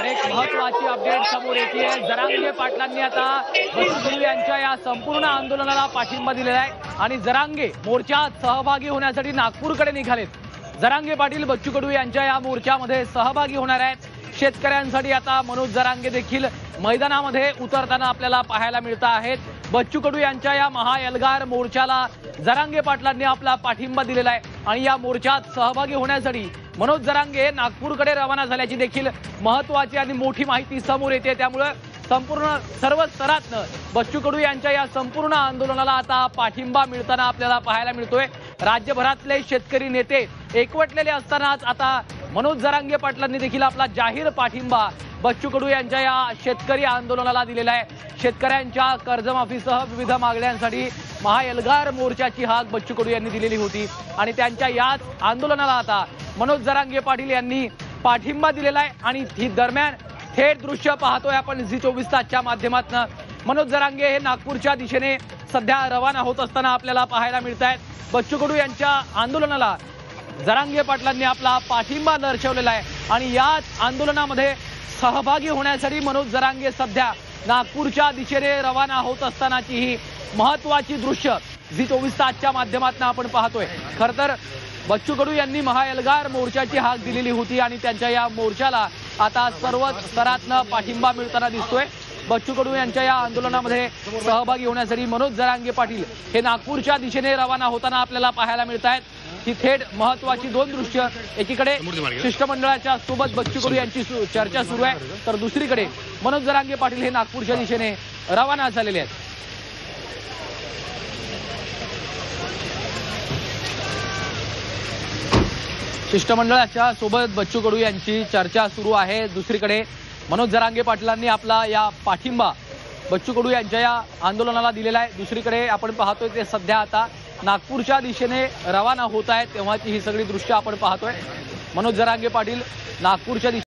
एक महत्वाची अपडेट समोर येते। जरांगे पाटलांनी आता बच्चू कडू यांच्या या संपूर्ण आंदोलनाला पाठिंबा दिलेला आहे आणि जरांगे मोर्चात सहभागी होण्यासाठी नागपूरकडे निघालेत। जरांगे पाटील बच्चू कडू यांच्या या मोर्चामध्ये सहभागी होणार आहेत। शेतकऱ्यांसाठी आता मनोज जरांगे देखील मैदानामध्ये उतरताना आपल्याला पाहायला मिळत आहेत। बच्चू कडू यांच्या या महाएल्गार मोर्चाला जरांगे पाटलांनी आपला पाठिंबा दिलेला आहे आणि या मोर्चात सहभागी होण्यासाठी मनोज जरांगे नागपूरकडे रवाना झाल्याची देखील महत्वाची आणि मोठी माहिती समोर येते। त्यामुळे संपूर्ण सर्व स्तरातनं बच्चू कडू यांच्या या संपूर्ण आंदोलनाला आता पाठिंबा मिळताना आपल्याला पाहायला मिळतोय। राज्यभरातले शेतकरी नेते एकवटलेले असतानाच आता मनोज जरांगे पाटलांनी देखील आपला जाहीर पाठिंबा बच्चू कडू यांच्या या शेतकरी आंदोलनाला दिलेला आहे। शेतकऱ्यांच्या कर्जमाफीसह विविध मागण्यांसाठी महाएल्गार मोर्चाची हाक बच्चू कडू यांनी दिलेली होती आणि त्यांच्या याच आंदोलनाला आता मनोज जरांगे पाटील यांनी पाठिंबा दिलेला आहे आणि ही दरम्यान थेट दृश्य पाहतोय आपण झी24 तासच्या माध्यमातून। मनोज जरांगे हे नागपूरच्या दिशेने सध्या रवाना होत असताना आपल्याला पाहायला मिळत आहेत। बच्चू कडू यांच्या आंदोलनाला जरांगे पाटलांनी आपला पाठिंबा दर्शवलेला आहे आणि याच आंदोलनामध्ये सहभागी होण्यासाठी मनोज जरांगे सध्या नागपूरच्या दिशेने रवाना होत असतानाची ही महत्वाची दृश्य झी24 तासच्या माध्यमातून आपण पाहतोय। खरं तर बच्चू कडू यांनी महाएल्गार मोर्चाची हाक दिलेली होती आणि त्यांच्या या मोर्चाला आता सर्वच स्तरातनं पाठिंबा मिळताना दिसतोय। बच्चू कडू यांच्या या आंदोलनामध्ये सहभागी होण्यासाठी मनोज जरांगे पाटील हे नागपूरच्या दिशेने रवाना होताना आपल्याला पाहायला मिळत आहेत। ही थेट महत्वाची दोन दृश्य, एकीकडे शिष्टमंडळाच्या सोबत बच्चू कडू यांची चर्चा सुरू आहे तर दुसरीकडे मनोज जरांगे पाटील हे नागपूरच्या दिशेने रवाना झालेले आहेत। शिष्टमंडळाच्या सोबत बच्चू कडू यांची चर्चा सुरू आहे। दुसरीकडे मनोज जरांगे पाटलांनी आपला या पाठिंबा बच्चू कडू यांच्या या आंदोलनाला दिलेला आहे। दुसरीकडे आपण पाहतोय ते सध्या आता नागपूरच्या दिशेने रवाना होत आहेत तेव्हाची ही सगळी दृश्य आपण पाहतोय। मनोज जरांगे पाटील नागपूरच्या